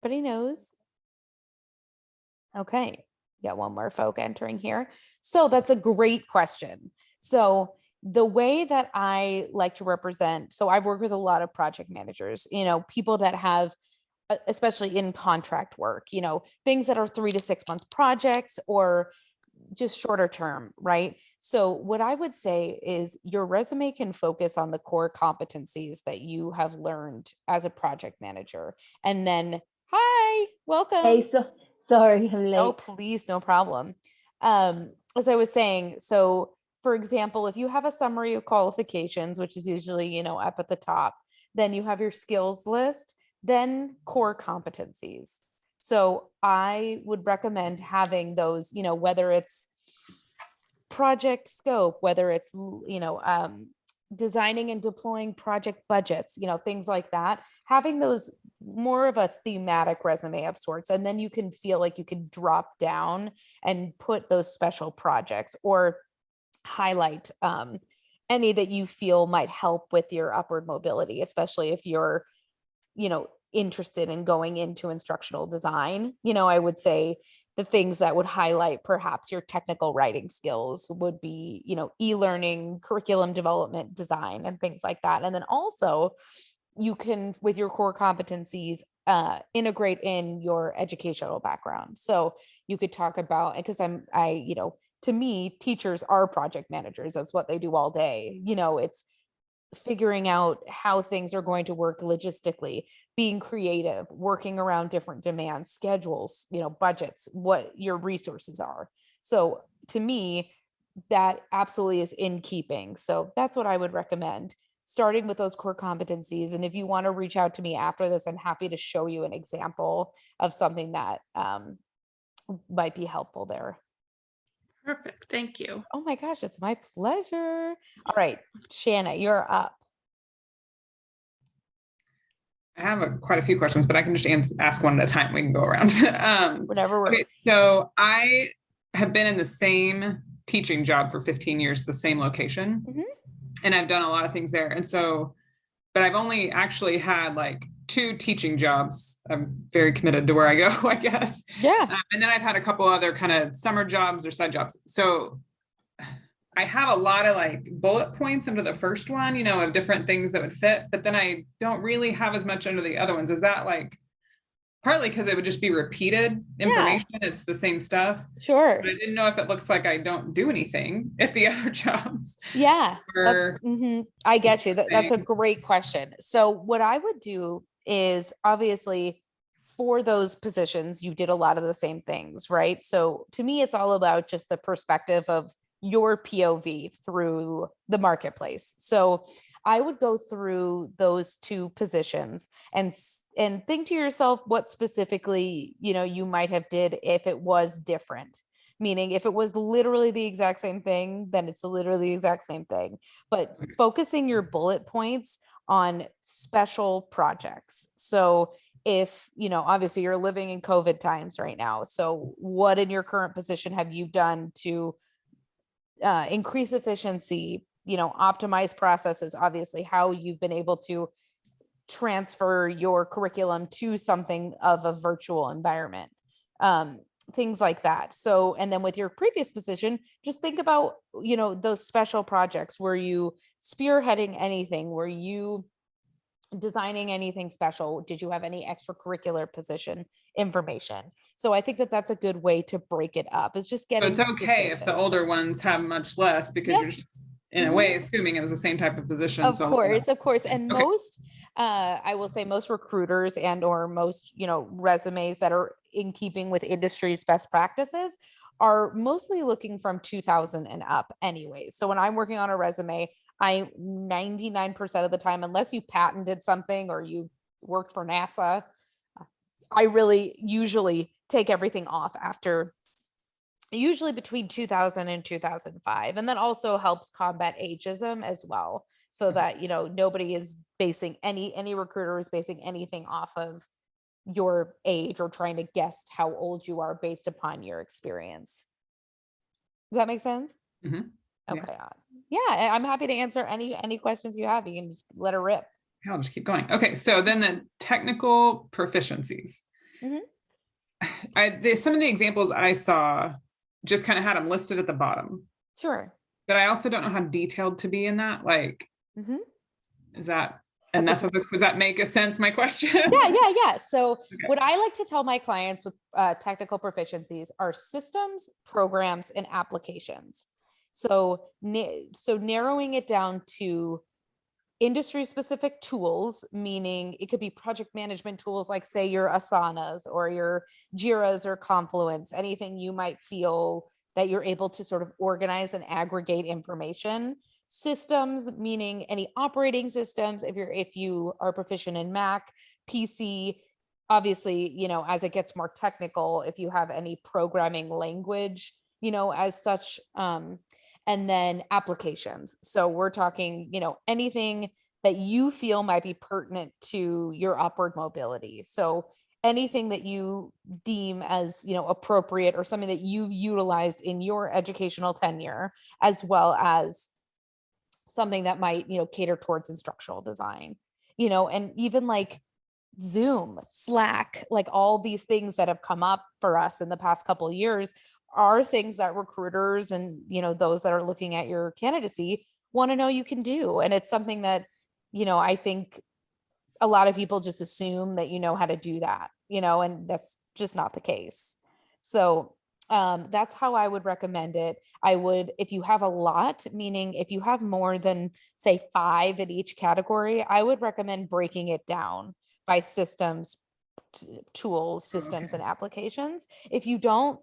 Everybody knows. Okay. Got one more folk entering here. So that's a great question. So the way that I like to represent, so I've worked with a lot of project managers, people that have, especially in contract work, things that are 3 to 6 months projects or just shorter term, right? So what I would say is your resume can focus on the core competencies that you have learned as a project manager. And then, hi, Hey, welcome. sorry, I'm Oh, late. please, no problem. As I was saying, so for example, if you have a summary of qualifications, which is usually, up at the top, then you have your skills list, then core competencies. So I would recommend having those, whether it's project scope, whether it's, designing and deploying project budgets, things like that, having those more of a thematic resume of sorts. And then you can feel like you can drop down and put those special projects or highlight any that you feel might help with your upward mobility, especially if you're, interested in going into instructional design. I would say the things that would highlight perhaps your technical writing skills would be, e-learning, curriculum development, design, and things like that. And then also you can, with your core competencies, integrate in your educational background. So you could talk about, because to me, teachers are project managers. That's what they do all day. It's figuring out how things are going to work logistically, being creative, working around different demands, schedules, budgets, what your resources are. So to me, that absolutely is in keeping. So that's what I would recommend, starting with those core competencies. And if you want to reach out to me after this, I'm happy to show you an example of something that might be helpful there. Perfect. Thank you. Oh my gosh, it's my pleasure. All right, Shanna, you're up. I have quite a few questions, but I can just ask one at a time. We can go around. Whatever works. Okay, so I have been in the same teaching job for 15 years, the same location, and I've done a lot of things there. And so, but I've only actually had like 2 teaching jobs. I'm very committed to where I go, I guess. Yeah. And then I've had a couple other kind of summer jobs or side jobs. So I have a lot of like bullet points under the first one, of different things that would fit, but then I don't really have as much under the other ones. Is that like partly because it would just be repeated information? Yeah. It's the same stuff. Sure. But I didn't know if it looks like I don't do anything at the other jobs. Yeah. I get you. That's a great question. So what I would do is, obviously, for those positions, you did a lot of the same things, right? So to me, it's all about just the perspective of your POV through the marketplace. So I would go through those 2 positions and think to yourself what specifically, you might have did if it was different. Meaning if it was literally the exact same thing, then it's literally the exact same thing. But focusing your bullet points on special projects. So if, obviously you're living in COVID times right now. So what in your current position have you done to increase efficiency, optimize processes, obviously how you've been able to transfer your curriculum to something of a virtual environment, things like that. So, and then with your previous position, just think about, those special projects. Were you spearheading anything? Were you designing anything special? Did you have any extracurricular position information? So I think that that's a good way to break it up, is just getting it's okay specific. If the older ones have much less, because you're just in a way assuming it was the same type of position. Of course. And most, I will say most recruiters and or most, resumes that are in keeping with industry's best practices are mostly looking from 2000 and up anyway. So when I'm working on a resume, I 99% of the time, unless you patented something or you worked for NASA, I really usually take everything off after usually between 2000 and 2005. And that also helps combat ageism as well. So that, nobody is basing any recruiter is basing anything off of your age or trying to guess how old you are based upon your experience. Does that make sense? Mm-hmm. Okay, awesome. Yeah, I'm happy to answer any questions you have. You can just let her rip. I'll just keep going. Okay, so then the technical proficiencies. Mhm. Some of the examples I saw just kind of had them listed at the bottom, Sure. but I also don't know how detailed to be in that. Like, Mhm. is that That's a enough of it? Does that make a sense? My question. Yeah. So Okay. what I like to tell my clients with technical proficiencies are systems, programs, and applications. So, so narrowing it down to industry specific tools, meaning it could be project management tools like say your Asanas or your Jiras or Confluence, anything you might feel that you're able to sort of organize and aggregate information. Systems, meaning any operating systems, if you are proficient in Mac, PC, obviously, as it gets more technical, if you have any programming language, as such, and then applications. So we're talking, anything that you feel might be pertinent to your upward mobility. So anything that you deem as, appropriate or something that you've utilized in your educational tenure, as well as something that might, cater towards instructional design, and even like Zoom, Slack, like all these things that have come up for us in the past couple of years are things that recruiters and, those that are looking at your candidacy want to know you can do. And it's something that, I think a lot of people just assume that you know how to do that, and that's just not the case. So that's how I would recommend it. I would, if you have a lot, meaning if you have more than say 5 in each category, I would recommend breaking it down by systems, tools, systems, Okay. and applications. If you don't,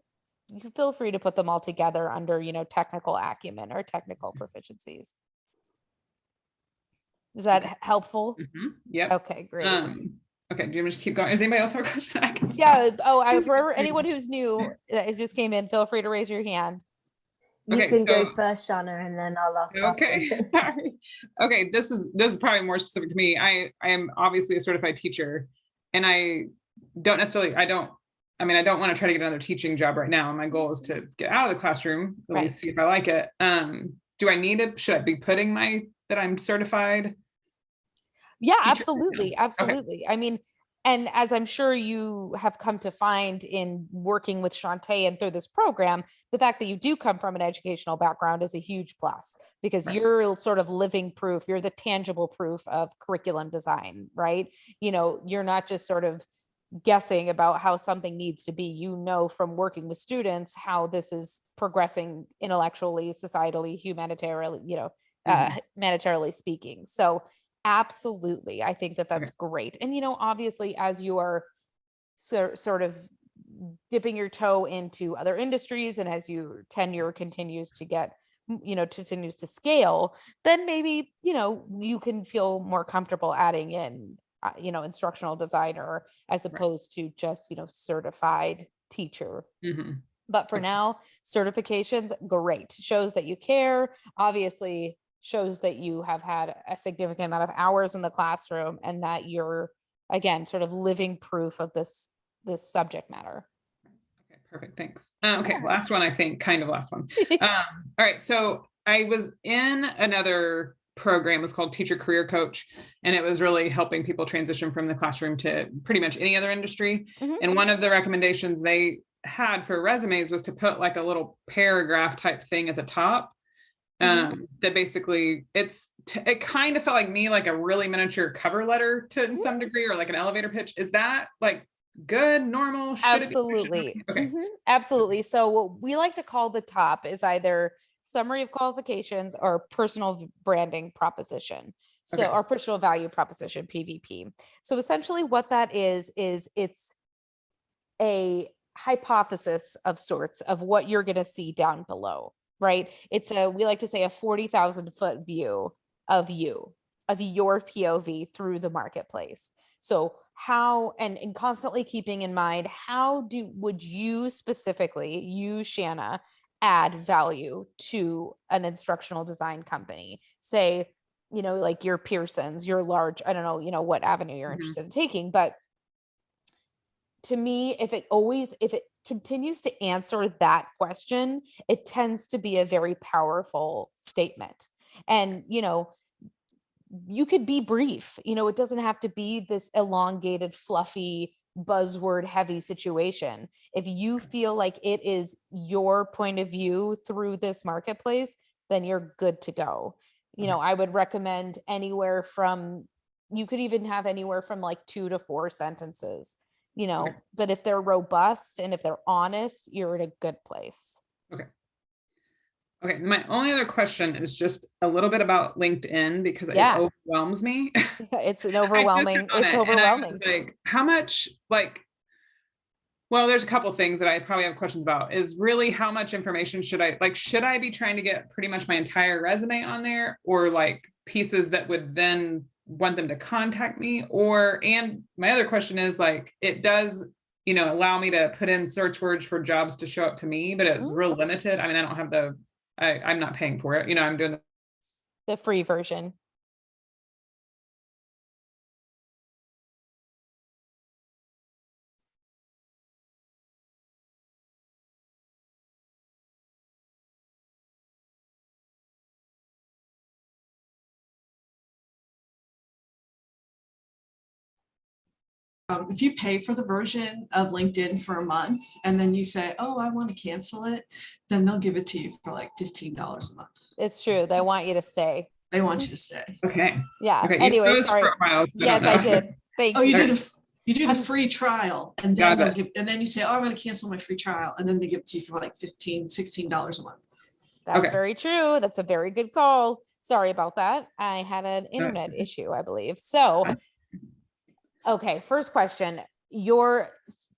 you can feel free to put them all together under, technical acumen or technical proficiencies. Is that helpful? Yep. Okay, great. Okay. Do you want me to keep going? Does anybody else have a question? I can Yeah. stop. Oh, for anyone who's new that just came in, feel free to raise your hand. You Okay, can go so first, Shauna, and then I'll ask okay. after. Sorry. Okay, this is probably more specific to me. I am obviously a certified teacher, and I don't necessarily I don't want to try to get another teaching job right now. My goal is to get out of the classroom, at Right. least see if I like it. Do I need it? Should I be putting that I'm certified? Yeah, teacher? absolutely. Okay. Absolutely. I mean, and as I'm sure you have come to find in working with Shantae and through this program, the fact that you do come from an educational background is a huge plus because Right. you're sort of living proof, you're the tangible proof of curriculum design, right? You're not just sort of guessing about how something needs to be, from working with students how this is progressing intellectually, societally, humanitarily, Mhm. humanitarily speaking. So absolutely. I think that that's Okay. great. And, obviously, as you are sort of dipping your toe into other industries and as your tenure continues to continues to scale, then maybe, you can feel more comfortable adding in, instructional designer as Right. opposed to just, certified teacher. Mhm. But for Okay. now, certifications, great. Shows that you care, obviously shows that you have had a significant amount of hours in the classroom and that you're again sort of living proof of this subject matter. Okay, perfect. Thanks. Okay, Yeah. last one, I think, kind of last one. All right, so I was in another program, it's called Teacher Career Coach, and it was really helping people transition from the classroom to pretty much any other industry. Mhm. And one of the recommendations they had for resumes was to put like a little paragraph type thing at the top. That basically it kind of felt like me like a really miniature cover letter to in some degree, or like an elevator pitch. Is that like good, normal? Should it be? Absolutely. Okay. Absolutely. So what we like to call the top is either summary of qualifications or personal branding proposition. So Okay. our personal value proposition, PVP. So essentially what that is it's a hypothesis of sorts of what you're going to see down below, right? We like to say a 40,000 foot view of your POV through the marketplace. So how, and constantly keeping in mind, would you specifically, you, Shanna, add value to an instructional design company? Say, like your Pearsons, your large, I don't know, what avenue you're Mhm. interested in taking, but to me, if it continues to answer that question, it tends to be a very powerful statement. And, you could be brief, it doesn't have to be this elongated, fluffy buzzword heavy situation. If you feel like it is your point of view through this marketplace, then you're good to go. You know, I would recommend anywhere from, you could even have anywhere from like 2 to 4 sentences, you know, Okay. but if they're robust and if they're honest, you're in a good place. Okay, my only other question is just a little bit about LinkedIn because Yeah. it overwhelms me. It's an I just overwhelming, got on it's it, and I was overwhelming. like, how much, like, well, there's a couple of things that I probably have questions about, is really how much information should I be trying to get pretty much my entire resume on there, or like pieces that would then want them to contact me? And my other question is, like, it does, allow me to put in search words for jobs to show up to me, but it's real limited. I mean, I don't have I'm not paying for it. I'm doing The free version. If you pay for the version of LinkedIn for a month and then you say, oh, I want to cancel it, then they'll give it to you for like $15 a month. It's true. They want you to stay. They want you to stay. Okay. Yeah. Okay. Anyway, You've sorry. for a while, so Yes, don't I know. did. Thank Oh, you. you do the free trial and then Got it. and then you say, oh, I'm going to cancel my free trial. And then they give it to you for like $15, $16 a month. That's Okay. very true. That's a very good call. Sorry about that. I had an internet issue, I believe. So, okay, first question. Your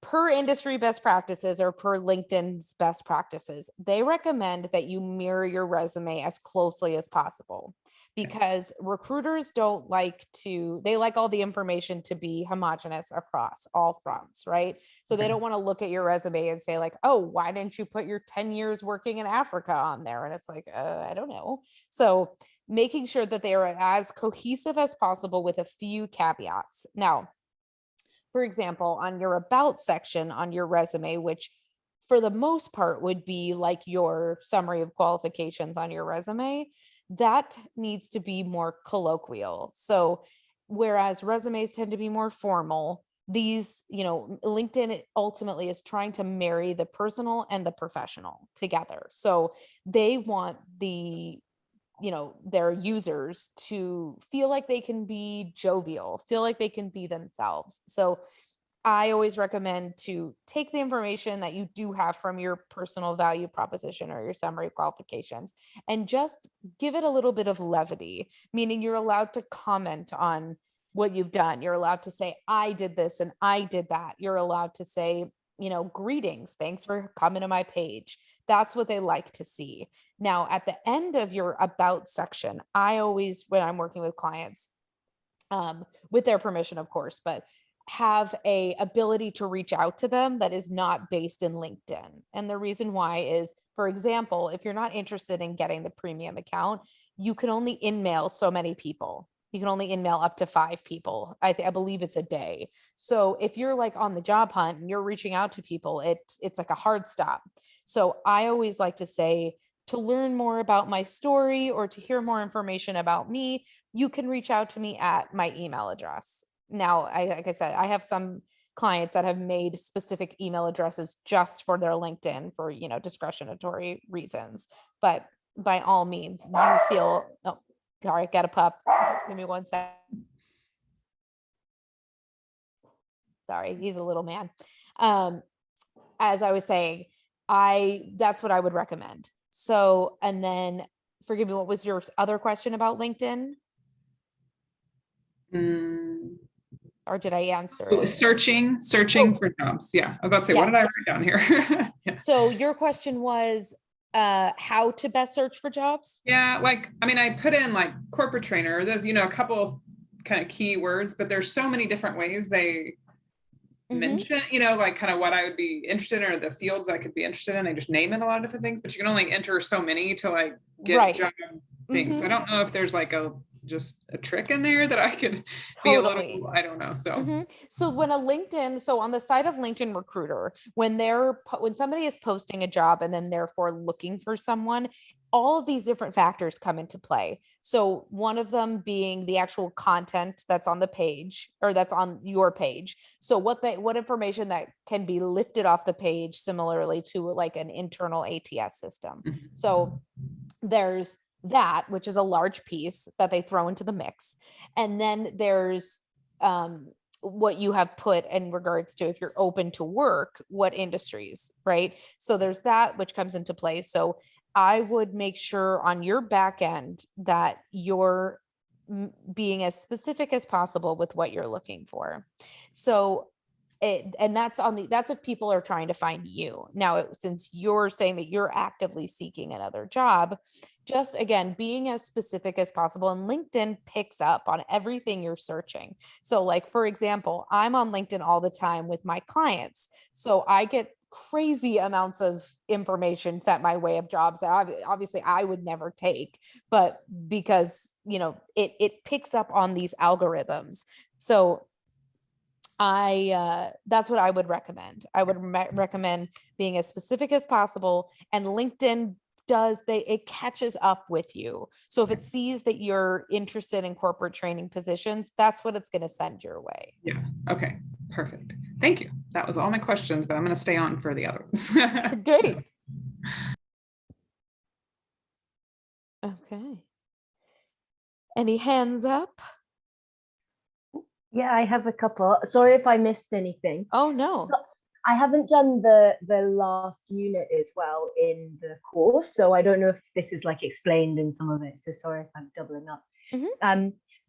per industry best practices or per LinkedIn's best practices, they recommend that you mirror your resume as closely as possible, because recruiters don't like they like all the information to be homogenous across all fronts, right? So they don't want to look at your resume and say like, oh, why didn't you put your 10 years working in Africa on there? And it's like, I don't know. So making sure that they are as cohesive as possible with a few caveats. Now, for example, on your about section on your resume, which for the most part would be like your summary of qualifications on your resume, that needs to be more colloquial. So whereas resumes tend to be more formal, these, LinkedIn ultimately is trying to marry the personal and the professional together. So they want their users to feel like they can be jovial, feel like they can be themselves. So I always recommend to take the information that you do have from your personal value proposition or your summary qualifications and just give it a little bit of levity, meaning you're allowed to comment on what you've done. You're allowed to say, I did this and I did that. You're allowed to say, greetings, thanks for coming to my page. That's what they like to see. Now, at the end of your about section, I always, when I'm working with clients, with their permission, of course, but have a ability to reach out to them that is not based in LinkedIn. And the reason why is, for example, if you're not interested in getting the premium account, you can only in-mail so many people. You can only in-mail up to 5 people. I believe it's a day. So if you're like on the job hunt and you're reaching out to people, it's like a hard stop. So I always like to say, to learn more about my story or to hear more information about me, you can reach out to me at my email address. Now, like I said, I have some clients that have made specific email addresses just for their LinkedIn for, discretionary reasons. But by all means, you feel, oh, sorry, got a pup. Give me one sec. Sorry, he's a little man. As I was saying, that's what I would recommend. So, and then forgive me, what was your other question about LinkedIn? Or did I answer it? Searching for jobs. Yeah. I was about to say, what did I write down here? Yeah. So your question was how to best search for jobs? Yeah, I put in like corporate trainer. There's, a couple of kind of keywords, but there's so many different ways they mention, like kind of what I would be interested in or the fields I could be interested in. They just name it a lot of different things, but you can only enter so many to like get job things. So I don't know if there's like a just a trick in there that I could be a Totally. little, I don't know. So So when so on the side of LinkedIn Recruiter, when when somebody is posting a job and then therefore looking for someone, all of these different factors come into play. So one of them being the actual content that's on the page or that's on your page. So what information that can be lifted off the page, similarly to like an internal ATS system. So there's that, which is a large piece that they throw into the mix. And then there's what you have put in regards to if you're open to work, what industries, right? So there's that, which comes into play. So I would make sure on your back end that you're being as specific as possible with what you're looking for. So and that's if people are trying to find you. Now, since you're saying that you're actively seeking another job, just again, being as specific as possible. And LinkedIn picks up on everything you're searching. So like, for example, I'm on LinkedIn all the time with my clients. So I get crazy amounts of information sent my way of jobs that obviously I would never take, but because, it picks up on these algorithms. So that's what I would recommend. I would recommend being as specific as possible, and LinkedIn it catches up with you. So if it sees that you're interested in corporate training positions, that's what it's going to send your way. yeah. Okay. Perfect. Thank you. That was all my questions, but I'm going to stay on for the other ones. Great. Okay. Any hands up? Yeah, I have a couple. Sorry if I missed anything. Oh, no. So I haven't done the last unit as well in the course, so I don't know if this is like explained in some of it. So sorry if I'm doubling up.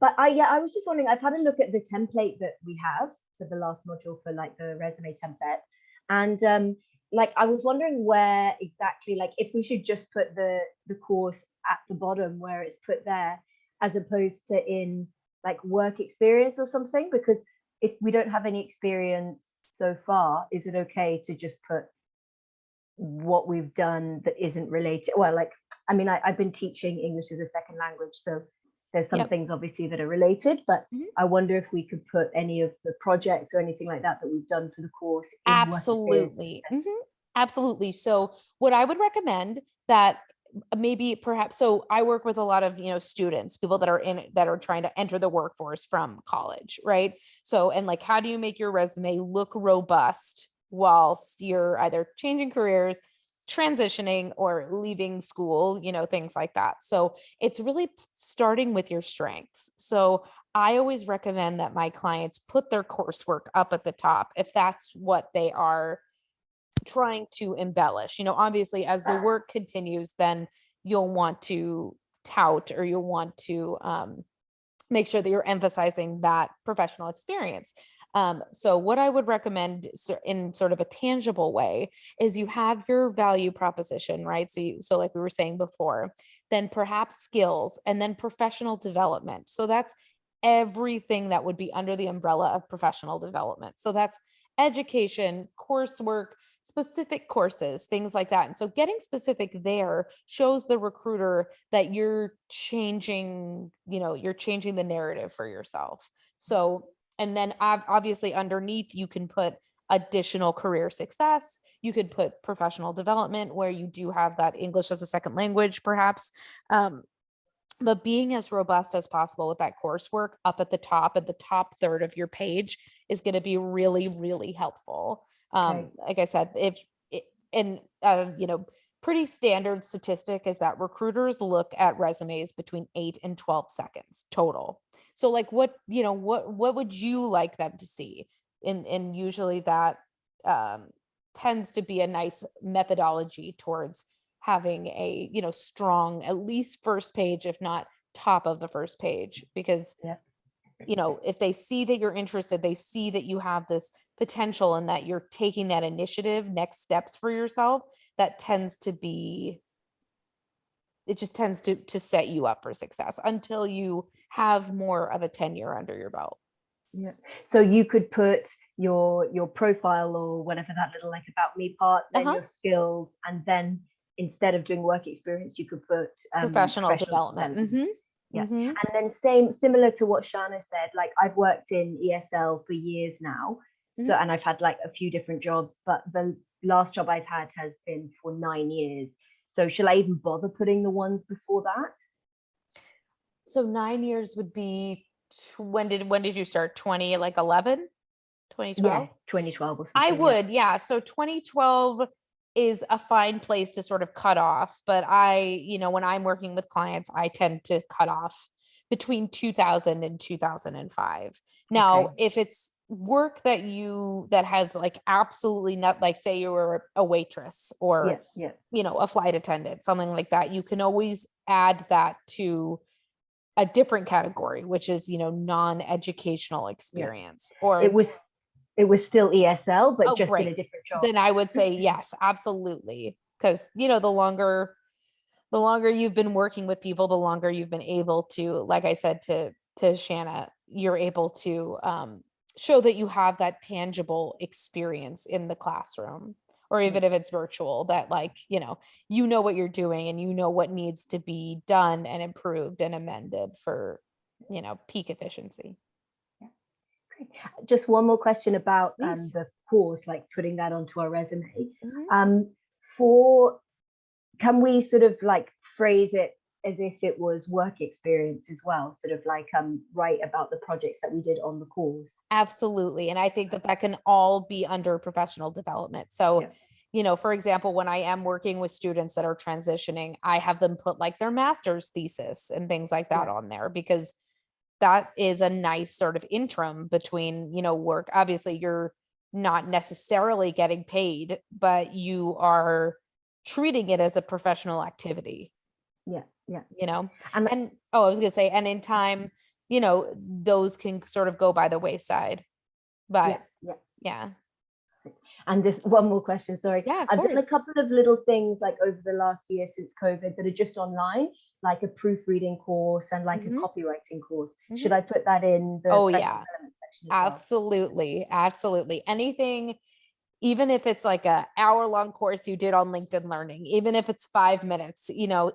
But I was just wondering, I've had a look at the template that we have for the last module for like the resume template. And like I was wondering where exactly, like if we should just put the course at the bottom where it's put there, as opposed to in like work experience or something, because if we don't have any experience so far, is it okay to just put what we've done that isn't related? Well, like, I mean, I've been teaching English as a second language, so there's some things obviously that are related, but I wonder if we could put any of the projects or anything like that we've done for the course. Absolutely. Absolutely. So what I would recommend that maybe perhaps, so I work with a lot of, students, people that are trying to enter the workforce from college, right? So, and like, how do you make your resume look robust whilst you're either changing careers, transitioning, or leaving school, things like that. So it's really starting with your strengths. So I always recommend that my clients put their coursework up at the top if that's what they are trying to embellish. Obviously as the work continues, then you'll want to tout, or you'll want to make sure that you're emphasizing that professional experience. So what I would recommend in sort of a tangible way is you have your value proposition, right? So like we were saying before, then perhaps skills, and then professional development. So that's everything that would be under the umbrella of professional development. So that's education, coursework, specific courses, things like that. And so getting specific there shows the recruiter that you're changing the narrative for yourself. So, and then obviously underneath you can put additional career success. You could put professional development where you do have that English as a second language, perhaps. But being as robust as possible with that coursework up at the top third of your page is going to be really, really helpful. Like I said, pretty standard statistic is that recruiters look at resumes between 8 and 12 seconds total. So like what would you like them to see? And usually that tends to be a nice methodology towards having a, strong, at least first page, if not top of the first page, because if they see that you're interested, they see that you have this potential and that you're taking that initiative, next steps for yourself, it just tends to set you up for success until you have more of a tenure under your belt. Yeah. So you could put your profile or whatever, that little like about me part, then your skills, and then instead of doing work experience, you could put professional development. Yeah. Mhm. And then similar to what Shana said, like I've worked in ESL for years now. So, and I've had like a few different jobs, but the last job I've had has been for 9 years. So shall I even bother putting the ones before that? So 9 years would be, when did you start? 2011, 2012? Yeah, 2012 or I something. would, yeah. So 2012 is a fine place to sort of cut off. But when I'm working with clients, I tend to cut off between 2000 and 2005. Now, Okay. if it's work that has like absolutely not, like say you were a waitress or, Yeah. a flight attendant, something like that, you can always add that to a different category, which is, non-educational experience. Or It was still ESL, but oh, just in great. a different job. Then I would say yes, absolutely. Because, the longer you've been working with people, the longer you've been able to, like I said to Shanna, you're able to show that you have that tangible experience in the classroom, or even if it's virtual, that like, what you're doing and what needs to be done and improved and amended for, peak efficiency. Just one more question about Please. the course, like putting that onto our resume. Mhm. Can we sort of like phrase it as if it was work experience as well, sort of like write about the projects that we did on the course? Absolutely. And I think that can all be under professional development. So, for example, when I am working with students that are transitioning, I have them put like their master's thesis and things like that on there, because that is a nice sort of interim between, work. Obviously, you're not necessarily getting paid, but you are treating it as a professional activity. Yeah. And I was gonna say, and in time, those can sort of go by the wayside. But yeah. And this one more question, sorry. Yeah, of I've done a course. couple of little things like over the last year since COVID that are just online, like a proofreading course and like a copywriting course. Should I put that in the professional development section as well? Absolutely. Anything, even if it's like a hour-long course you did on LinkedIn Learning, even if it's 5 minutes,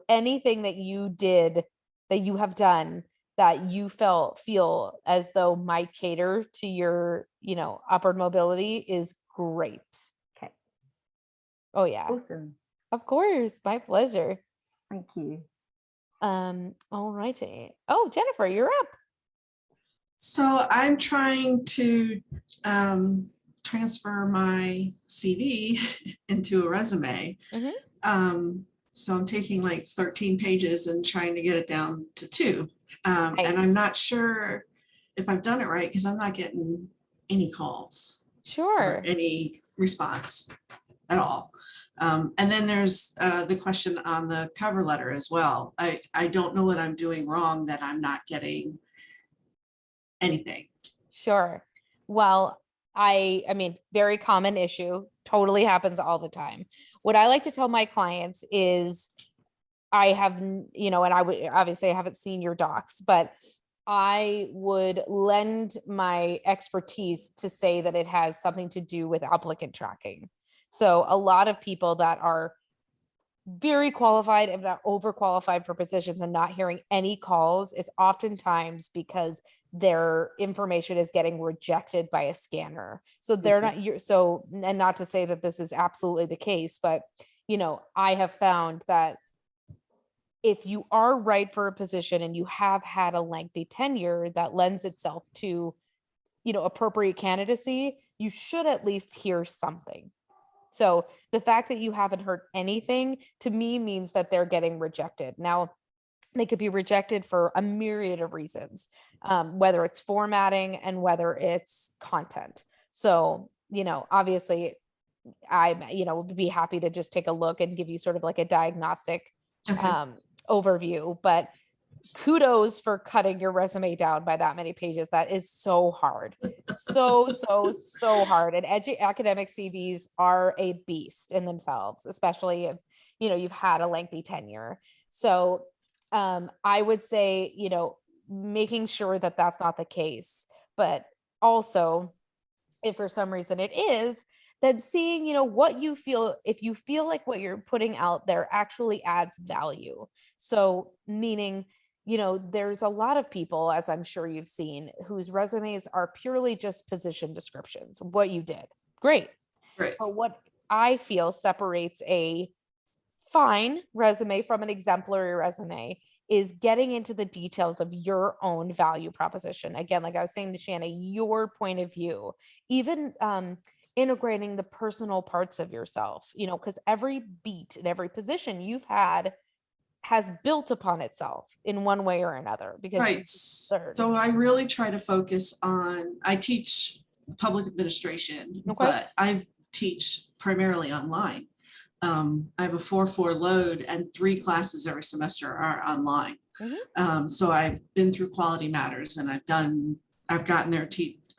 anything that you did, that you have done, that you feel as though might cater to your, upward mobility is great. Okay. Oh yeah. Awesome. Of course. My pleasure. Thank you. All righty. Oh, Jennifer, you're up. So I'm trying to transfer my CV into a resume. So I'm taking like 13 pages and trying to get it down to 2. Nice. And I'm not sure if I've done it right because I'm not getting any calls or any response at all. And then there's the question on the cover letter as well. I don't know what I'm doing wrong that I'm not getting anything. Sure. Well, I mean, very common issue, totally happens all the time. What I like to tell my clients is I have, and I would obviously I haven't seen your docs, but I would lend my expertise to say that it has something to do with applicant tracking. So a lot of people that are very qualified, if not overqualified for positions and not hearing any calls, is oftentimes because their information is getting rejected by a scanner. So they're not, and not to say that this is absolutely the case, but I have found that if you are right for a position and you have had a lengthy tenure that lends itself to, appropriate candidacy, you should at least hear something. So the fact that you haven't heard anything to me means that they're getting rejected. Now, they could be rejected for a myriad of reasons, whether it's formatting and whether it's content. So, obviously I, would be happy to just take a look and give you sort of like a diagnostic overview, but kudos for cutting your resume down by that many pages. That is so hard. So hard. And academic CVs are a beast in themselves, especially if, you've had a lengthy tenure. So I would say, making sure that that's not the case, but also if for some reason it is, then seeing, what you feel, if you feel like what you're putting out there actually adds value. So meaning, there's a lot of people, as I'm sure you've seen, whose resumes are purely just position descriptions, what you did. Great. Right. But what I feel separates a fine resume from an exemplary resume is getting into the details of your own value proposition. Again, like I was saying to Shanna, your point of view, even integrating the personal parts of yourself, because every beat and every position you've had has built upon itself in one way or another. Because right. So I really try to focus on, I teach public administration, but I teach primarily online. I have a 4-4 load and 3 classes every semester are online. So I've been through Quality Matters and I've gotten their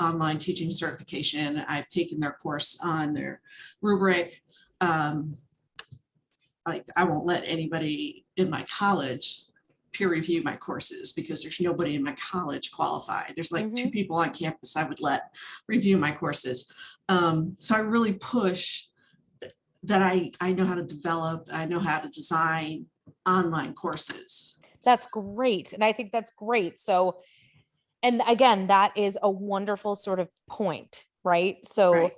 online teaching certification. I've taken their course on their rubric. Like I won't let anybody in my college peer review my courses because there's nobody in my college qualified. There's like 2 people on campus I would let review my courses. So I really push that I know how to develop, I know how to design online courses. That's great. And I think that's great. So, and again, that is a wonderful sort of point, right? So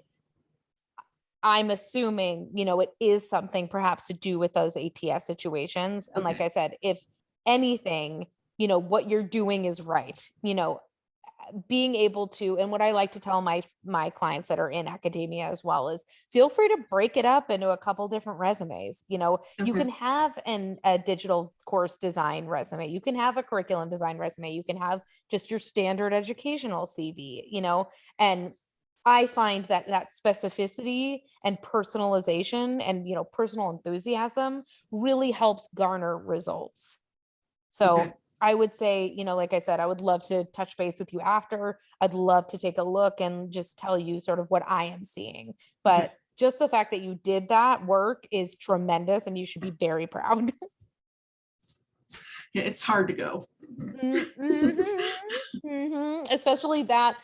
I'm assuming, it is something perhaps to do with those ATS situations. And like I said, if anything, what you're doing is right, being able to, and what I like to tell my clients that are in academia as well is feel free to break it up into a couple different resumes. You can have a digital course design resume. You can have a curriculum design resume. You can have just your standard educational CV, and I find that specificity and personalization and, personal enthusiasm really helps garner results. So I would say, like I said, I would love to touch base with you after. I'd love to take a look and just tell you sort of what I am seeing. But just the fact that you did that work is tremendous and you should be very proud. Yeah, it's hard to go. Especially that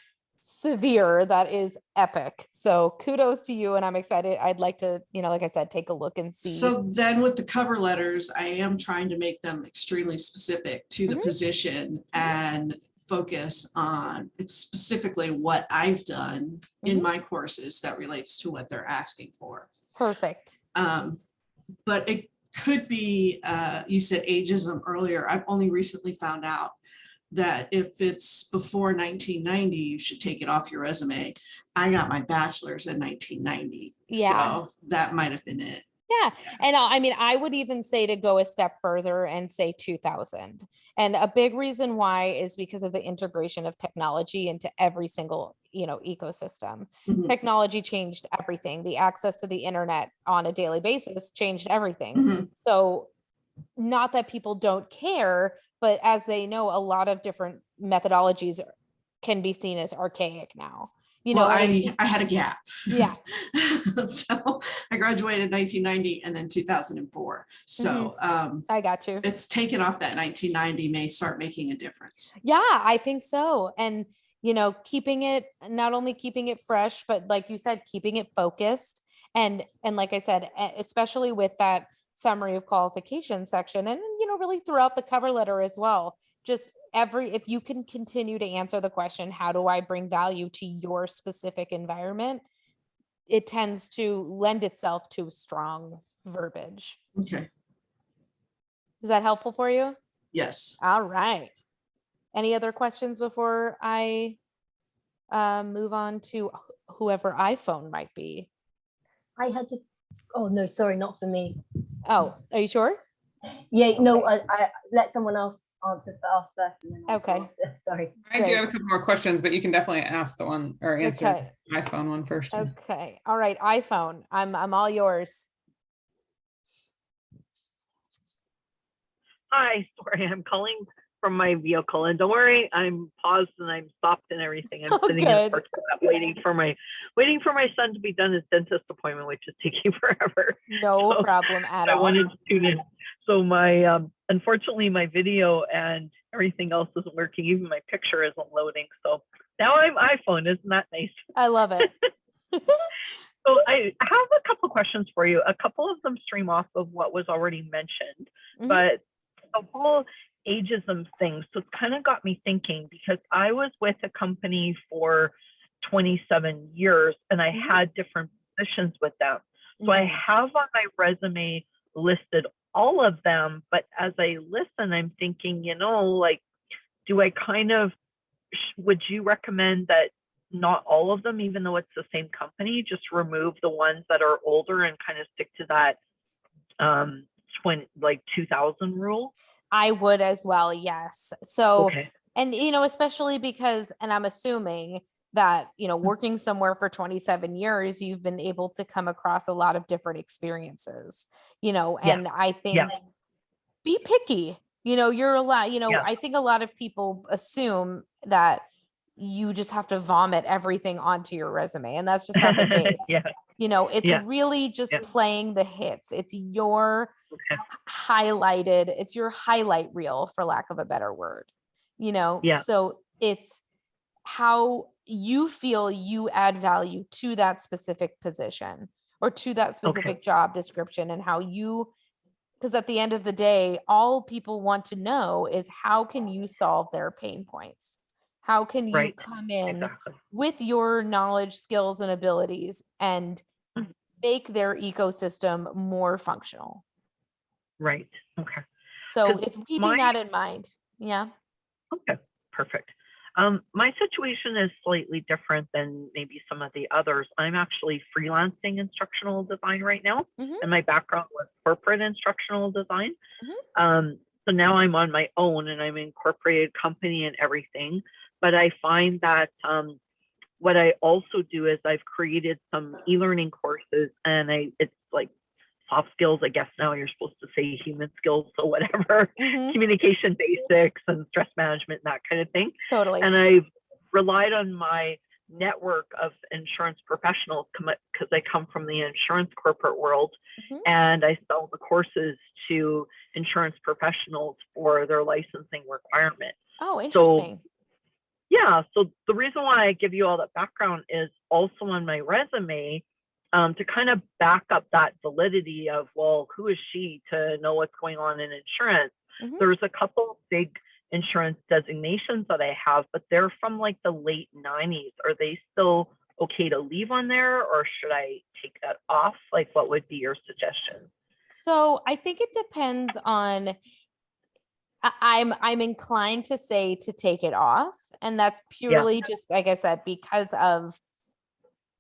severe, that is epic. So kudos to you. And I'm excited. I'd like to, like I said, take a look and see. So then with the cover letters, I am trying to make them extremely specific to the position and focus on it's specifically what I've done in my courses that relates to what they're asking for. Perfect. But it could be, you said ageism earlier. I've only recently found out that if it's before 1990, you should take it off your resume. I got my bachelor's in 1990. So that might have been it. Yeah. And I would even say to go a step further and say 2000. And a big reason why is because of the integration of technology into every single, ecosystem. Technology changed everything. The access to the internet on a daily basis changed everything. So not that people don't care, but as they know, a lot of different methodologies can be seen as archaic now. I had a gap. Yeah. So I graduated in 1990 and then 2004. So I got you. It's taken off that 1990 may start making a difference. Yeah, I think so. And, keeping it, not only keeping it fresh, but like you said, keeping it focused. And like I said, especially with that summary of qualifications section and, really throughout the cover letter as well, just if you can continue to answer the question, how do I bring value to your specific environment? It tends to lend itself to strong verbiage. Okay. Is that helpful for you? Yes. All right. Any other questions before I move on to whoever iPhone might be? I had to, oh no, sorry, not for me. Oh, are you sure? Yeah, okay. No, I let someone else answer first. And then okay. Sorry. I do have a couple more questions, but you can definitely ask the one or answer the iPhone one first. Okay. All right. iPhone. I'm all yours. Hi, sorry, I'm calling from my vehicle, and don't worry, I'm paused and I'm stopped and everything. I'm sitting in a parking lot waiting for my son to be done his dentist appointment, which is taking forever. No problem at all. I wanted to tune in. So my unfortunately my video and everything else isn't working. Even my picture isn't loading. So now I'm iPhone. Isn't that nice? I love it. So I have a couple of questions for you. A couple of them stream off of what was already mentioned, but the whole ageism thing. So it's kind of got me thinking, because I was with a company for 27 years and I had different positions with them. So I have on my resume listed all of them, but as I listen, I'm thinking, like, do I kind of, would you recommend that not all of them, even though it's the same company, just remove the ones that are older and kind of stick to that 2000 rule? I would as well, yes. So, and especially because, and I'm assuming that, working somewhere for 27 years, you've been able to come across a lot of different experiences, and I think be picky, you're allowed, I think a lot of people assume that you just have to vomit everything onto your resume, and that's just not the case. It's really just playing the hits. It's your highlighted, it's your highlight reel, for lack of a better word, so it's how you feel you add value to that specific position or to that specific job description, and how you, because at the end of the day, all people want to know is how can you solve their pain points? How can you come in with your knowledge, skills, and abilities and make their ecosystem more functional? Right. Okay. So if keeping that in mind, Okay, perfect. My situation is slightly different than maybe some of the others. I'm actually freelancing instructional design right now, and my background was corporate instructional design. So now I'm on my own and I'm an incorporated company and everything. But I find that what I also do is I've created some e-learning courses, and it's like soft skills, I guess now you're supposed to say human skills, so whatever, communication basics and stress management, that kind of thing. Totally. And I've relied on my network of insurance professionals, because I come from the insurance corporate world, and I sell the courses to insurance professionals for their licensing requirement. Oh, interesting. So the reason why I give you all that background is also on my resume, to kind of back up that validity of, well, who is she to know what's going on in insurance? There's a couple big insurance designations that I have, but they're from like the late 90s. Are they still okay to leave on there, or should I take that off? Like, what would be your suggestion? So I think it depends on, I'm inclined to say to take it off. And that's purely just, like I said, because of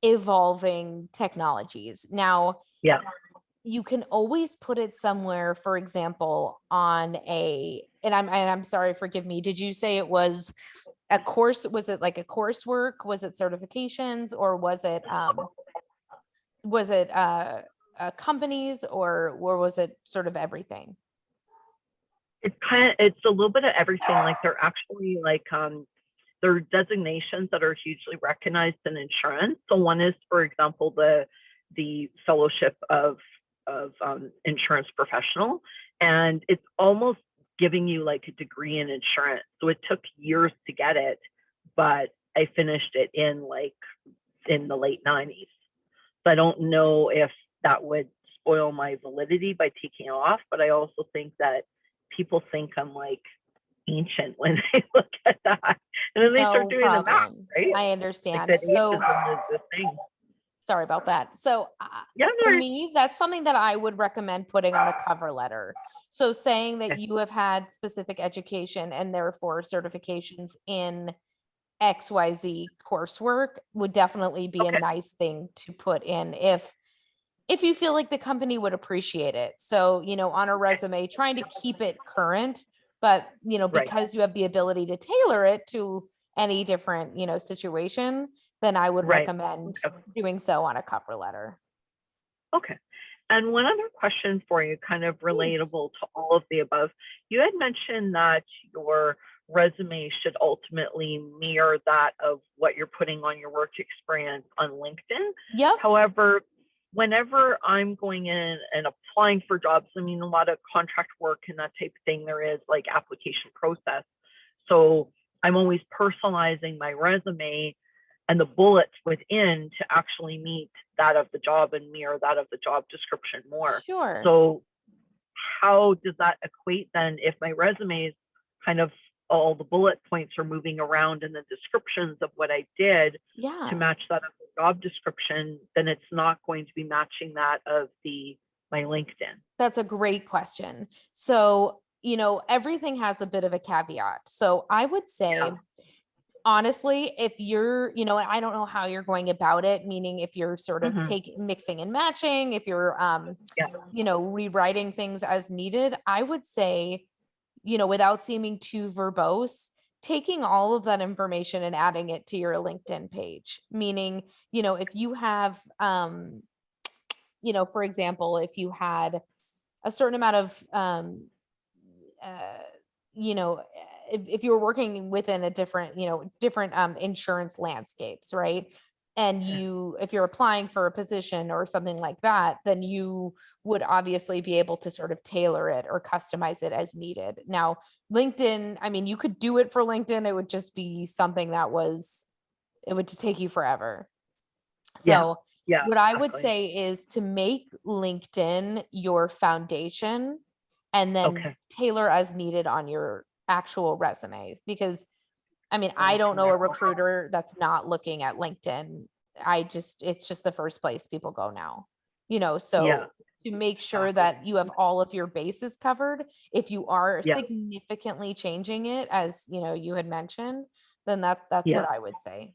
evolving technologies. Now, you can always put it somewhere, for example, on and I'm sorry, forgive me. Did you say it was a course? Was it like a coursework? Was it certifications, or was it companies, or was it sort of everything? It's a little bit of everything. Like, they're actually like, there are designations that are hugely recognized in insurance. So one is, for example, the fellowship of insurance professional, and it's almost giving you like a degree in insurance. So it took years to get it, but I finished it in the late 90s. So I don't know if that would spoil my validity by taking it off, but I also think that people think I'm like ancient when they look at that, and then they start doing the math, right? I understand. Like, so ageism is the thing. Sorry about that. So for me, that's something that I would recommend putting on a cover letter. So saying that you have had specific education and therefore certifications in XYZ coursework would definitely be a nice thing to put in if you feel like the company would appreciate it. So, on a resume, trying to keep it current, but, because you have the ability to tailor it to any different, situation, then I would recommend doing so on a cover letter. Okay. And one other question for you, kind of relatable to all of the above. You had mentioned that your resume should ultimately mirror that of what you're putting on your work experience on LinkedIn. Yep. However, whenever I'm going in and applying for jobs, I mean, a lot of contract work and that type of thing, there is like application process. So I'm always personalizing my resume and the bullets within to actually meet that of the job and mirror that of the job description more. Sure. So how does that equate then if my resume is kind of all the bullet points are moving around in the descriptions of what I did to match that of the job description, then it's not going to be matching that of my LinkedIn. That's a great question. So, everything has a bit of a caveat. So I would say, honestly, if you're, I don't know how you're going about it, meaning if you're sort of mixing and matching, if you're, rewriting things as needed, I would say, without seeming too verbose, taking all of that information and adding it to your LinkedIn page, meaning, if you have, for example, if you had a certain amount of, if you were working within a different insurance landscapes, right? And if you're applying for a position or something like that, then you would obviously be able to sort of tailor it or customize it as needed. Now, LinkedIn, I mean, you could do it for LinkedIn. It would just be something it would just take you forever. So what I would say is to make LinkedIn your foundation and then tailor as needed on your actual resume. Because I mean, I don't know a recruiter that's not looking at LinkedIn. It's just the first place people go now, so to make sure that you have all of your bases covered, if you are significantly changing it, as you had mentioned, then that's what I would say.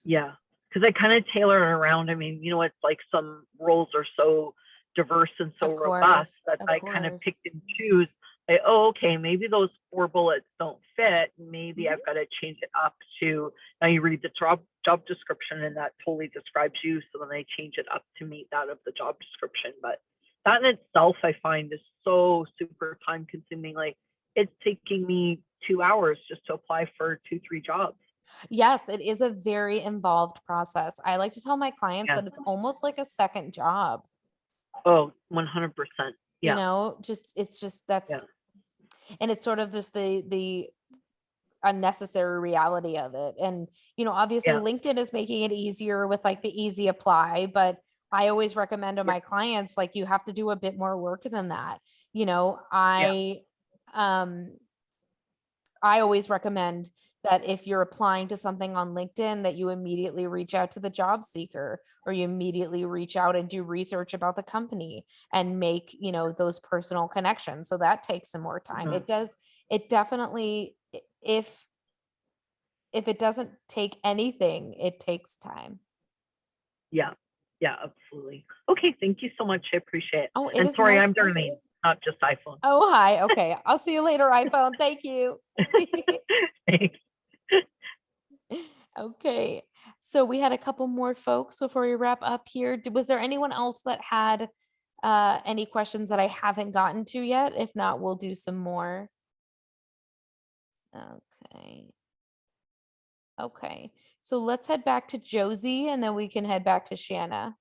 Yeah. Because I kind of tailor it around. I mean, it's like some roles are so diverse and so robust that I kind of pick and choose. Like, okay, maybe those 4 bullets don't fit. Maybe I've got to change it up to, now you read the job description and that totally describes you. So then I change it up to meet that of the job description. But that in itself, I find, is so super time consuming. Like, it's taking me 2 hours just to apply for 2-3 jobs. Yes, it is a very involved process. I like to tell my clients that it's almost like a second job. Oh, 100%. Yeah. It's just that's, and it's sort of just the unnecessary reality of it. And, obviously LinkedIn is making it easier with like the easy apply, but I always recommend to my clients, like, you have to do a bit more work than that. I always recommend that if you're applying to something on LinkedIn, that you immediately reach out to the job seeker, or you immediately reach out and do research about the company and make, those personal connections. So that takes some more time. It definitely, if it doesn't take anything, it takes time. Yeah, absolutely. Okay, thank you so much. I appreciate it. Oh, and sorry, I'm Darlene, not just iPhone. Oh, hi. Okay, I'll see you later, iPhone. Thank you. Thanks. Okay, so we had a couple more folks before we wrap up here. Was there anyone else that had any questions that I haven't gotten to yet? If not, we'll do some more. Okay, so let's head back to Josie, and then we can head back to Shanna.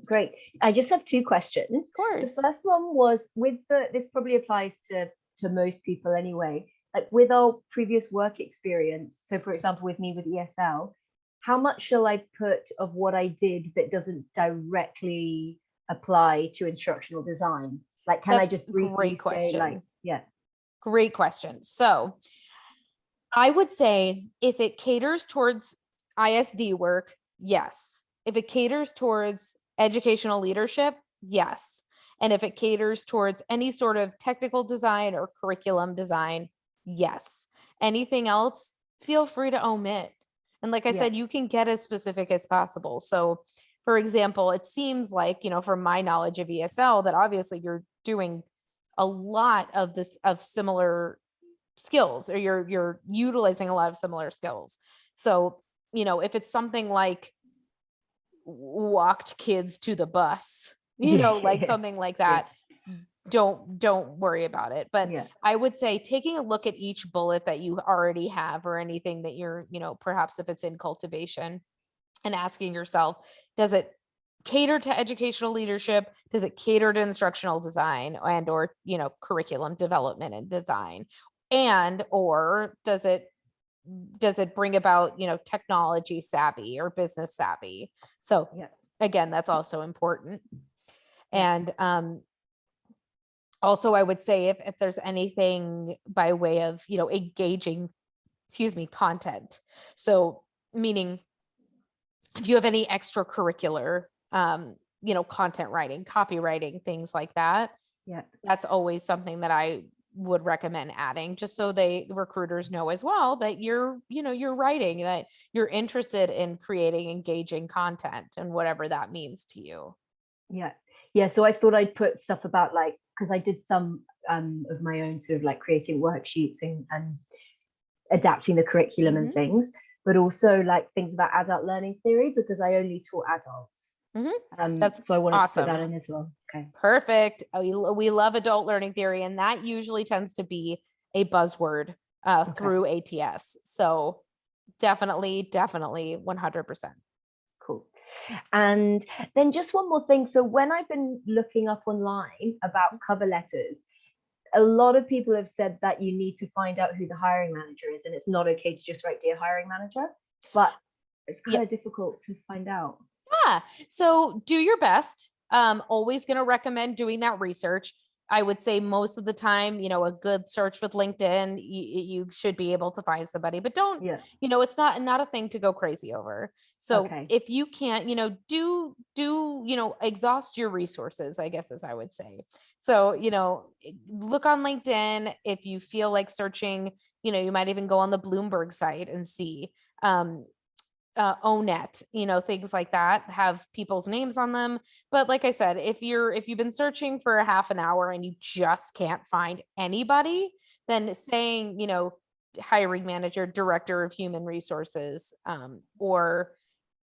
Great. I just have 2 questions. Of course. The first one was this probably applies to most people anyway. Like, with our previous work experience, so for example, with me with ESL, how much shall I put of what I did that doesn't directly apply to instructional design? Like, can I just briefly say, like, Great question. So I would say if it caters towards ISD work, yes. If it caters towards educational leadership, yes. And if it caters towards any sort of technical design or curriculum design, yes. Anything else, feel free to omit. And like I said, you can get as specific as possible. So for example, it seems like, from my knowledge of ESL, that obviously you're doing a lot of similar skills, or you're utilizing a lot of similar skills. So, if it's something like walked kids to the bus, like something like that, don't worry about it. But I would say taking a look at each bullet that you already have, or anything that you're, perhaps if it's in cultivation, and asking yourself, does it cater to educational leadership? Does it cater to instructional design and or curriculum development and design? And or does it bring about technology savvy or business savvy? So again, that's also important. And Also, I would say if there's anything by way of, engaging, content. So meaning if you have any extracurricular, content writing, copywriting, things like that. Yeah. That's always something that I would recommend adding, just so recruiters know as well that you're writing, that you're interested in creating engaging content and whatever that means to you. Yeah. Yeah. So I thought I'd put stuff about because I did some of my own sort of creating worksheets and adapting the curriculum and things, but also things about adult learning theory, because I only taught adults. That's so I wanted awesome. to put that in as well. Okay. Perfect. We love adult learning theory, and that usually tends to be a buzzword through ATS. So definitely 100%. Cool. And then just one more thing. So when I've been looking up online about cover letters, a lot of people have said that you need to find out who the hiring manager is, and it's not okay to just write "Dear Hiring Manager," but it's kind of difficult to find out. Yeah. So do your best. Always going to recommend doing that research. I would say most of the time, a good search with LinkedIn, you should be able to find somebody, but don't, it's not a thing to go crazy over. So if you can't, do, exhaust your resources, I guess, as I would say. So, look on LinkedIn. If you feel like searching, you might even go on the Bloomberg site and see, ONET, things like that have people's names on them. But like I said, if you've been searching for a half an hour and you just can't find anybody, then saying, hiring manager, director of human resources, or,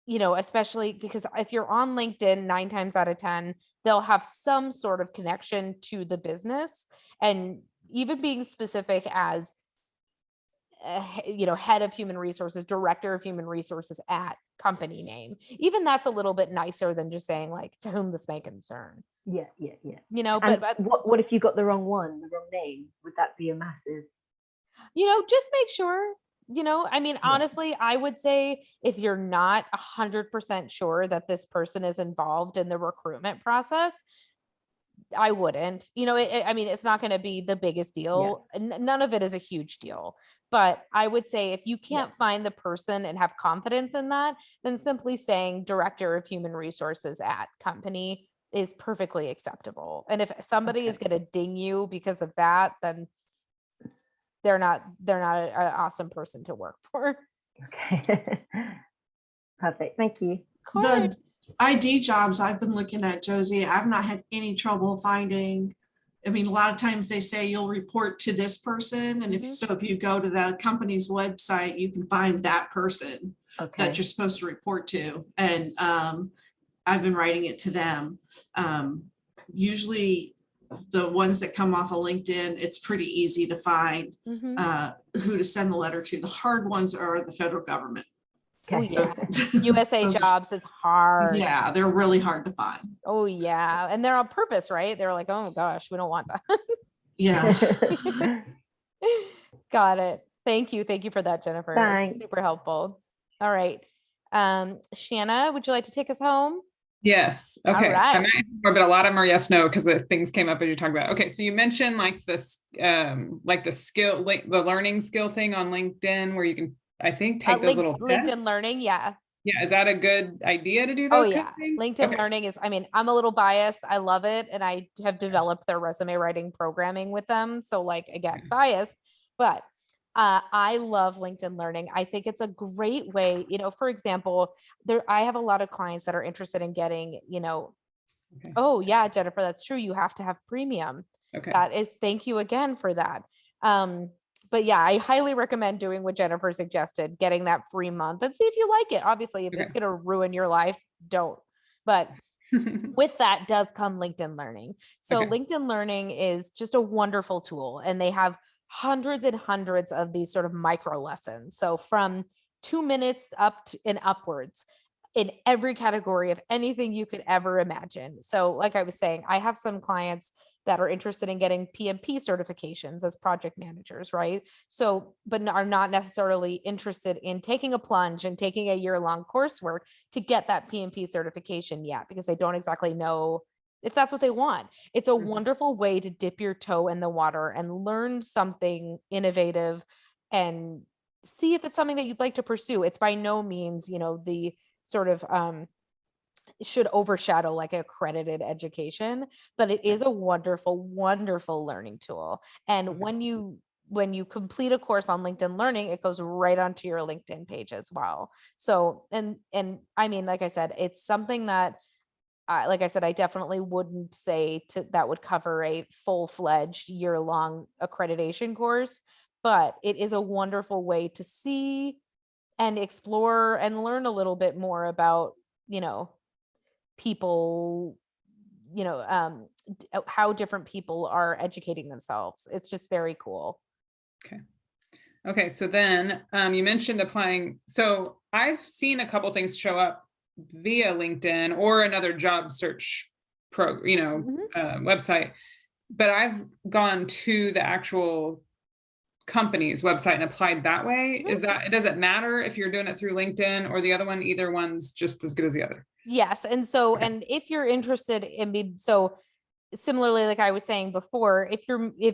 especially because if you're on LinkedIn, 9 times out of 10, they'll have some sort of connection to the business. And even being specific as head of human resources, director of human resources at company name, even that's a little bit nicer than just saying to whom this may concern. Yeah. But what if you got the wrong name? Would that be a massive? Just make sure. Honestly, I would say if you're not 100% sure that this person is involved in the recruitment process, I wouldn't, it's not going to be the biggest deal. None of it is a huge deal, but I would say if you can't find the person and have confidence in that, then simply saying director of human resources at company is perfectly acceptable. And if somebody is going to ding you because of that, then they're not an awesome person to work for. Okay. Perfect. Thank you. The ID jobs I've been looking at, Josie, I've not had any trouble finding. I mean, a lot of times they say you'll report to this person. And if you go to the company's website, you can find that person that you're supposed to report to. And I've been writing it to them. Usually the ones that come off of LinkedIn, it's pretty easy to find who to send the letter to. The hard ones are the federal government. Oh yeah, USA Jobs is hard. Yeah, they're really hard to find. Oh yeah, and they're on purpose, right? They're like, oh gosh, we don't want that. Yeah. Got it. Thank you for that, Jennifer. It's super helpful. All right, Shanna, would you like to take us home? Yes. Okay. All right. I might but a lot of them are yes, no, because things came up as you talked about. Okay. So you mentioned this, the skill, the learning skill thing on LinkedIn where you can, I think, take those little LinkedIn tests. Learning. Yeah. Yeah. Is that a good idea to do those? Oh yeah. LinkedIn Learning is, I'm a little biased. I love it. And I have developed their resume writing programming with them. So again, biased, but I love LinkedIn Learning. I think it's a great way, for example, I have a lot of clients that are interested in getting, oh yeah, Jennifer, that's true. You have to have premium. Okay. Thank you again for that. But yeah, I highly recommend doing what Jennifer suggested, getting that free month and see if you like it. Obviously, if it's going to ruin your life, don't. But with that does come LinkedIn Learning. So LinkedIn Learning is just a wonderful tool, and they have hundreds and hundreds of these sort of micro lessons. So from 2 minutes up to, and upwards in every category of anything you could ever imagine. So like I was saying, I have some clients that are interested in getting PMP certifications as project managers, right? So, but are not necessarily interested in taking a plunge and taking a year-long coursework to get that PMP certification yet, because they don't exactly know if that's what they want. It's a Mhm. wonderful way to dip your toe in the water and learn something innovative and see if it's something that you'd like to pursue. It's by no means, the sort of should overshadow like accredited education, but it is a wonderful, wonderful learning tool. And when you complete a course on LinkedIn Learning, it goes right onto your LinkedIn page as well. So, and I mean, like I said, it's something that, like I said, I definitely wouldn't say that would cover a full-fledged year-long accreditation course, but it is a wonderful way to see and explore and learn a little bit more about, people, how different people are educating themselves. It's just very cool. Okay. So then you mentioned applying. So I've seen a couple things show up via LinkedIn or another job search website, but I've gone to the actual company's website and applied that way. Is that, does it matter if you're doing it through LinkedIn or the other one? Either one's just as good as the other. Yes. And so, and if you're interested in so similarly, like I was saying before, if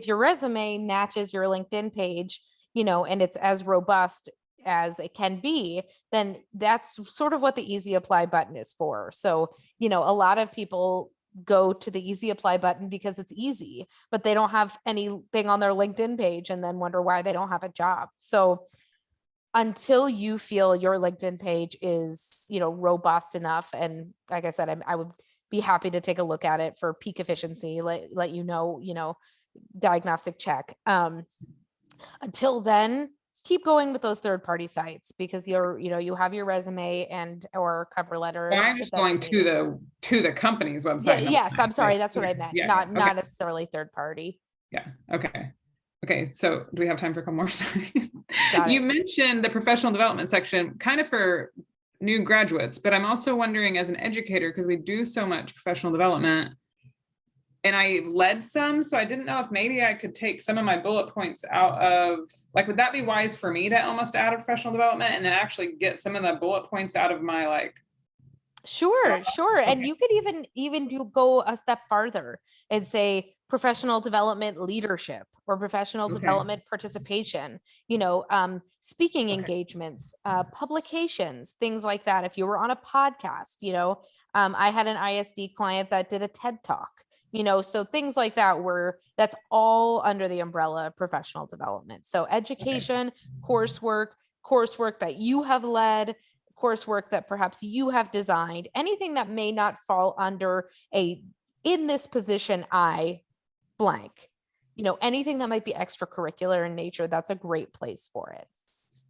your resume matches your LinkedIn page, and it's as robust as it can be, then that's sort of what the easy apply button is for. So, a lot of people go to the easy apply button because it's easy, but they don't have anything on their LinkedIn page and then wonder why they don't have a job. So until you feel your LinkedIn page is, robust enough, and like I said, I would be happy to take a look at it for peak efficiency, let you know, diagnostic check. Until then, keep going with those third-party sites because you have your resume and or cover letter. Well, I'm just going to the company's website. Yeah, yes, I'm sorry, that's what I meant. Yeah, not okay. necessarily third party. Yeah. Okay. So do we have time for a couple more? Sorry. Got You it. mentioned the professional development section kind of for new graduates, but I'm also wondering as an educator, because we do so much professional development and I led some, so I didn't know if maybe I could take some of my bullet points out of, like, would that be wise for me to almost add a professional development and then actually get some of the bullet points out of my, like, Sure. And Okay. you could even go a step farther and say professional development leadership or professional Okay. development participation, speaking engagements, publications, things like that. If you were on a podcast, I had an ISD client that did a TED Talk, so things like that that's all under the umbrella of professional development. So education, coursework that you have led, coursework that perhaps you have designed, anything that may not fall under in this position, I blank, anything that might be extracurricular in nature, that's a great place for it.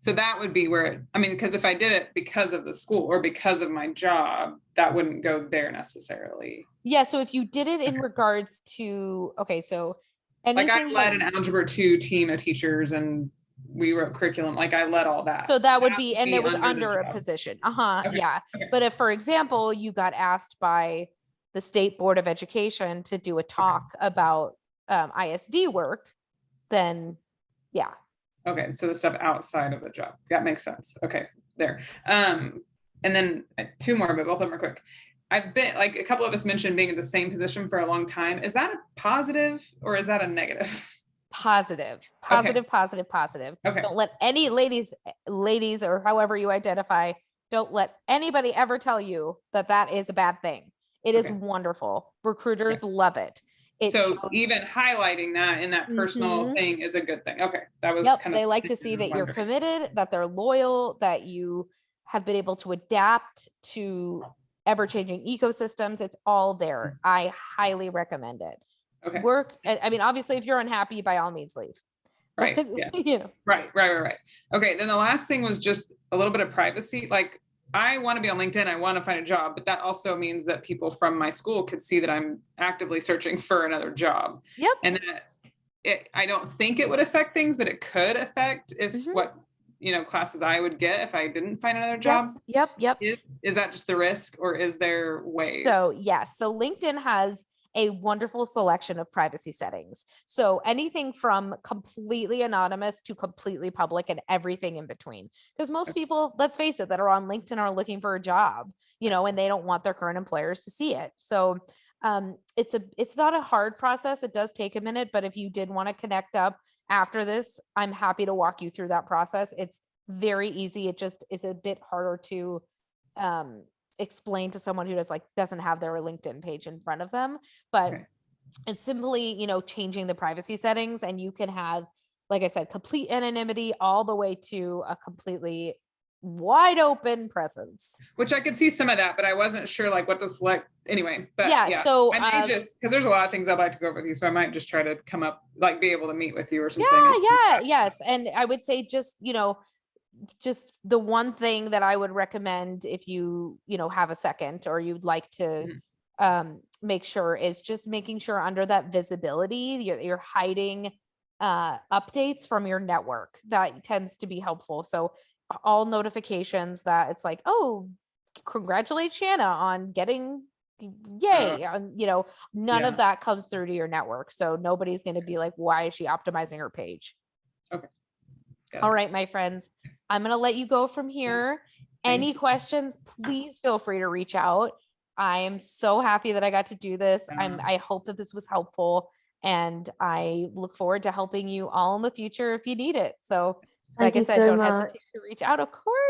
So that would be where because if I did it because of the school or because of my job, that wouldn't go there necessarily. Yeah. So if you did it in regards to, so like I led an Algebra 2 team of teachers and we wrote curriculum, like I led all that. So that would be, and it was under a position. Okay. Yeah. Okay. But if, for example, you got asked by the State Board of Education to do a talk about ISD work, then yeah. Okay. So the stuff outside of the job, that makes sense. Okay. There. And then two more, but both of them are quick. I've been, like, a couple of us mentioned being in the same position for a long time. Is that a positive or is that a negative? Positive. Okay. Okay. Don't let any ladies, or however you identify, don't let anybody ever tell you that is a bad thing. It is wonderful. Recruiters love it. So even highlighting that in that personal thing is a good thing. Okay. That was kind of, they like to see that you're committed, that they're loyal, that you have been able to adapt to ever-changing ecosystems. It's all there. I highly recommend it. Okay. Obviously, if you're unhappy, by all means leave. Right. Yeah. Right. Okay. Then the last thing was just a little bit of privacy. Like, I want to be on LinkedIn. I want to find a job, but that also means that people from my school could see that I'm actively searching for another job. Yep. And I don't think it would affect things, but it could affect what classes I would get if I didn't find another job. Yep. Is that just the risk, or is there ways? So yes. So LinkedIn has a wonderful selection of privacy settings. So anything from completely anonymous to completely public and everything in between. Because most people, let's face it, that are on LinkedIn are looking for a job, and they don't want their current employers to see it. So It's not a hard process. It does take a minute, but if you did want to connect up after this, I'm happy to walk you through that process. It's very easy. It just is a bit harder to explain to someone who doesn't have their LinkedIn page in front of them, but it's simply, changing the privacy settings, and you can have, like I said, complete anonymity all the way to a completely wide open presence. Which I could see some of that, but I wasn't sure like what to select anyway. But yeah. So I may just, because there's a lot of things I'd like to go over with you, so I might just try to come up, like be able to meet with you or something. Yes. And I would say just the one thing that I would recommend if you have a second or you'd like to make sure is just making sure under that visibility you're hiding updates from your network. That tends to be helpful. So all notifications that it's like, oh, congratulate Shanna on getting yay, none of that comes through to your network. So nobody's going to be like, why is she optimizing her page? Okay. All right, my friends, I'm going to let you go from here. Any questions, please feel free to reach out. I am so happy that I got to do this. I hope that this was helpful, and I look forward to helping you all in the future if you need it. So like I said, don't hesitate to reach out. Of course.